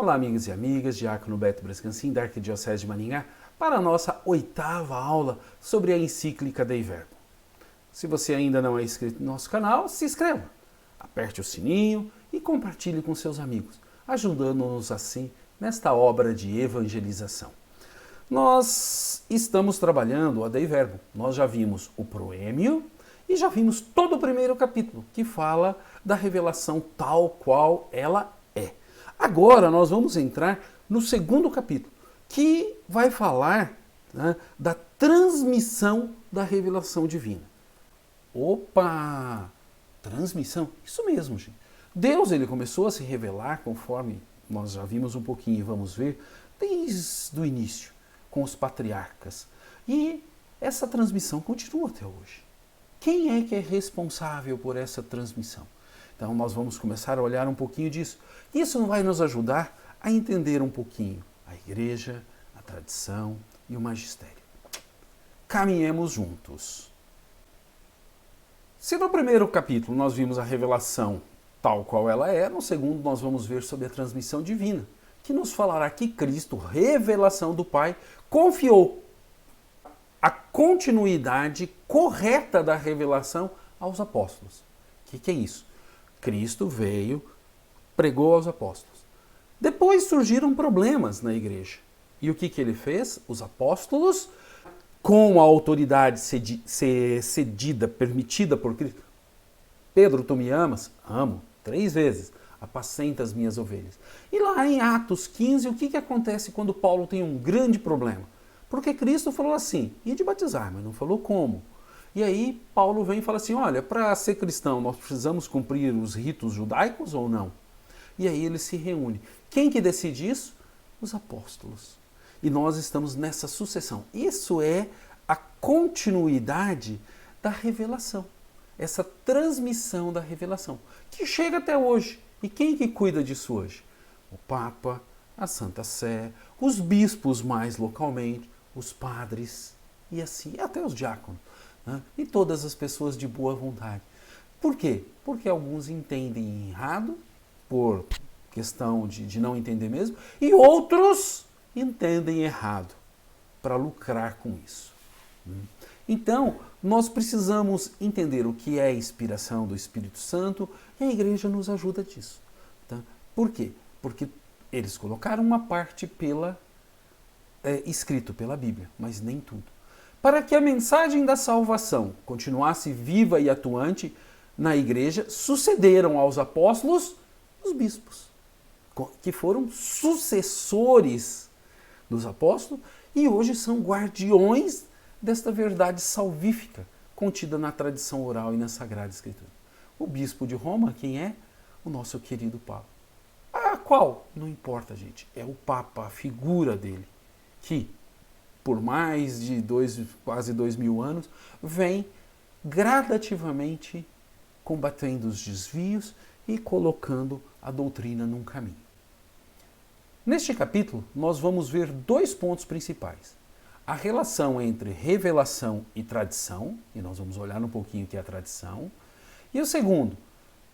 Olá, amigos e amigas, Diácono Beto Brescancin, da Arquidiocese de Maringá, para a nossa 8ª aula sobre a encíclica Dei Verbum. Se você ainda não é inscrito no nosso canal, se inscreva, aperte o sininho e compartilhe com seus amigos, ajudando-nos assim nesta obra de evangelização. Nós estamos trabalhando a Dei Verbum. Nós já vimos o proêmio e já vimos todo o primeiro capítulo, que fala da revelação tal qual ela é. Agora nós vamos entrar no segundo capítulo, que vai falar, da transmissão da revelação divina. Opa! Transmissão? Isso mesmo, gente. Deus ele começou a se revelar, conforme nós já vimos um pouquinho e vamos ver, desde o início, com os patriarcas. E essa transmissão continua até hoje. Quem é que é responsável por essa transmissão? Então nós vamos começar a olhar um pouquinho disso. Isso vai nos ajudar a entender um pouquinho a igreja, a tradição e o magistério. Caminhemos juntos. Se no primeiro capítulo nós vimos a revelação tal qual ela é, no segundo nós vamos ver sobre a transmissão divina, que nos falará que Cristo, revelação do Pai, confiou a continuidade correta da revelação aos apóstolos. O que é isso? Cristo veio, pregou aos apóstolos. Depois surgiram problemas na igreja. E o que ele fez? Os apóstolos, com a autoridade cedida, permitida por Cristo. Pedro, tu me amas? Amo. 3 vezes. Apacenta as minhas ovelhas. E lá em Atos 15, o que acontece quando Paulo tem um grande problema? Porque Cristo falou assim, ide batizar, mas não falou como. E aí Paulo vem e fala assim, olha, para ser cristão nós precisamos cumprir os ritos judaicos ou não? E aí ele se reúne. Quem que decide isso? Os apóstolos. E nós estamos nessa sucessão. Isso é a continuidade da revelação. Essa transmissão da revelação, que chega até hoje. E quem que cuida disso hoje? O Papa, a Santa Sé, os bispos mais localmente, os padres e assim, até os diáconos. E todas as pessoas de boa vontade. Por quê? Porque alguns entendem errado, por questão de não entender mesmo, e outros entendem errado, para lucrar com isso. Então, nós precisamos entender o que é a inspiração do Espírito Santo, e a igreja nos ajuda disso. Tá? Por quê? Porque eles colocaram uma parte escrito pela Bíblia, mas nem tudo. Para que a mensagem da salvação continuasse viva e atuante na igreja, sucederam aos apóstolos os bispos, que foram sucessores dos apóstolos e hoje são guardiões desta verdade salvífica contida na tradição oral e na Sagrada Escritura. O bispo de Roma, quem é? O nosso querido Papa. Qual? Não importa, gente. É o Papa, a figura dele, que por mais de quase 2000 anos, vem gradativamente combatendo os desvios e colocando a doutrina num caminho. Neste capítulo, nós vamos ver 2 pontos principais. A relação entre revelação e tradição, e nós vamos olhar um pouquinho o que é a tradição. E o segundo,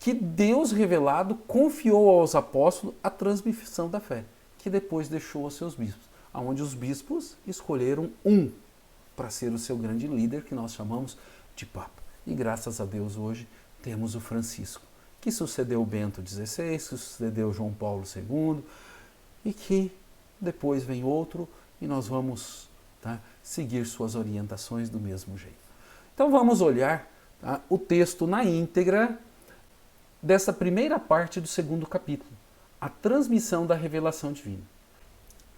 que Deus revelado confiou aos apóstolos a transmissão da fé, que depois deixou aos seus bispos, onde os bispos escolheram um para ser o seu grande líder, que nós chamamos de Papa. E graças a Deus hoje temos o Francisco, que sucedeu o Bento XVI, que sucedeu João Paulo II, e que depois vem outro, e nós vamos seguir suas orientações do mesmo jeito. Então vamos olhar o texto na íntegra dessa primeira parte do segundo capítulo, a transmissão da revelação divina.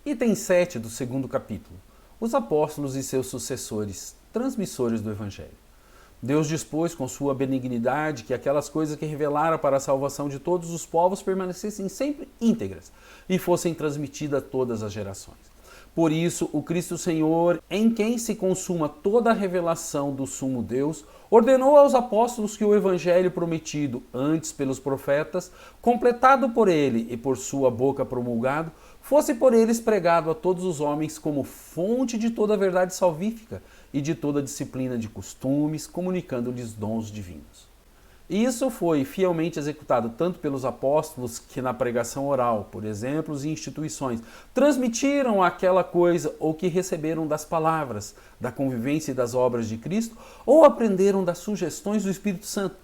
Item 7 do segundo capítulo. Os apóstolos e seus sucessores, transmissores do Evangelho. Deus dispôs com sua benignidade que aquelas coisas que revelaram para a salvação de todos os povos permanecessem sempre íntegras e fossem transmitidas a todas as gerações. Por isso, o Cristo Senhor, em quem se consuma toda a revelação do sumo Deus, ordenou aos apóstolos que o Evangelho prometido antes pelos profetas, completado por ele e por sua boca promulgado, fosse por eles pregado a todos os homens como fonte de toda a verdade salvífica e de toda a disciplina de costumes, comunicando-lhes dons divinos. E isso foi fielmente executado tanto pelos apóstolos que na pregação oral, por exemplo, e instituições, transmitiram aquela coisa ou que receberam das palavras, da convivência e das obras de Cristo, ou aprenderam das sugestões do Espírito Santo,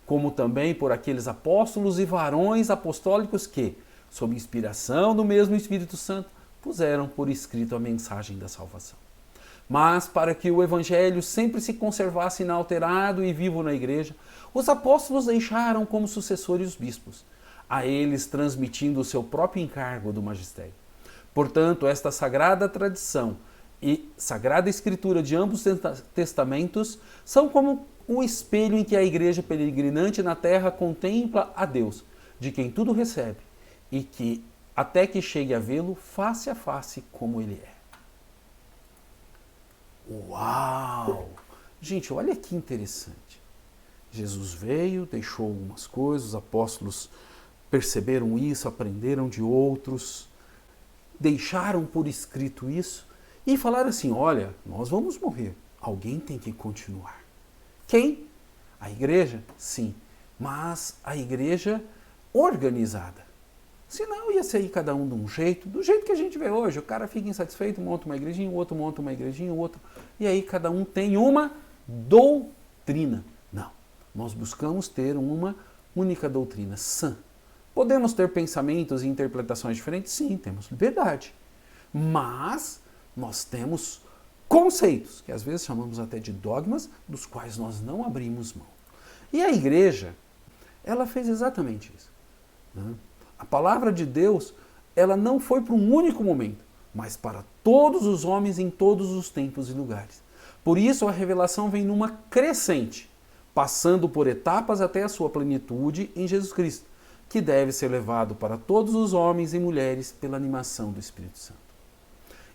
como também por aqueles apóstolos e varões apostólicos que, sob inspiração do mesmo Espírito Santo, puseram por escrito a mensagem da salvação. Mas para que o evangelho sempre se conservasse inalterado e vivo na igreja, os apóstolos deixaram como sucessores os bispos, a eles transmitindo o seu próprio encargo do magistério. Portanto, esta sagrada tradição e sagrada escritura de ambos testamentos são como o espelho em que a igreja peregrinante na terra contempla a Deus, de quem tudo recebe, e que até que chegue a vê-lo face a face como ele é. Uau! Gente, olha que interessante. Jesus veio, deixou algumas coisas, os apóstolos perceberam isso, aprenderam de outros, deixaram por escrito isso e falaram assim: olha, nós vamos morrer, alguém tem que continuar. Quem? A igreja? Sim, mas a igreja organizada. Senão ia ser cada um de um jeito, do jeito que a gente vê hoje. O cara fica insatisfeito, monta uma igrejinha, o outro monta uma igrejinha, o outro. E aí cada um tem uma doutrina. Não, nós buscamos ter uma única doutrina sã. Podemos ter pensamentos e interpretações diferentes? Sim, temos liberdade. Mas nós temos conceitos, que às vezes chamamos até de dogmas, dos quais nós não abrimos mão. E a igreja, ela fez exatamente isso. Né? A palavra de Deus, ela não foi para um único momento, mas para todos os homens em todos os tempos e lugares. Por isso a revelação vem numa crescente, passando por etapas até a sua plenitude em Jesus Cristo, que deve ser levado para todos os homens e mulheres pela animação do Espírito Santo.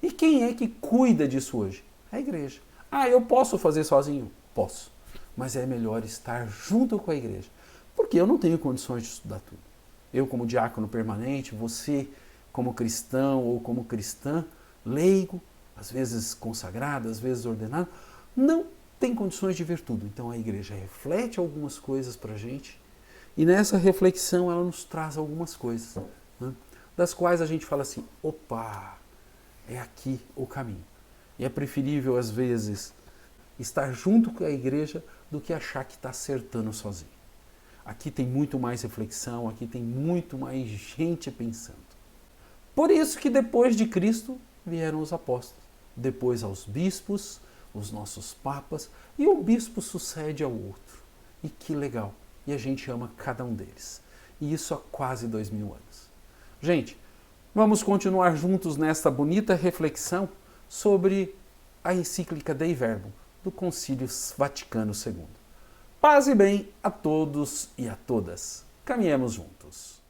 E quem é que cuida disso hoje? A igreja. Ah, eu posso fazer sozinho? Posso. Mas é melhor estar junto com a igreja, porque eu não tenho condições de estudar tudo. Eu como diácono permanente, você como cristão ou como cristã, leigo, às vezes consagrado, às vezes ordenado, não tem condições de ver tudo. Então a igreja reflete algumas coisas para a gente e nessa reflexão ela nos traz algumas coisas, né, das quais a gente fala assim, opa, é aqui o caminho. E é preferível às vezes estar junto com a igreja do que achar que está acertando sozinho. Aqui tem muito mais reflexão, aqui tem muito mais gente pensando. Por isso que depois de Cristo vieram os apóstolos, depois aos bispos, os nossos papas, e um bispo sucede ao outro. E que legal! E a gente ama cada um deles. E isso há quase 2000 anos. Gente, vamos continuar juntos nesta bonita reflexão sobre a encíclica Dei Verbum, do Concílio Vaticano II. Paz e bem a todos e a todas. Caminhemos juntos.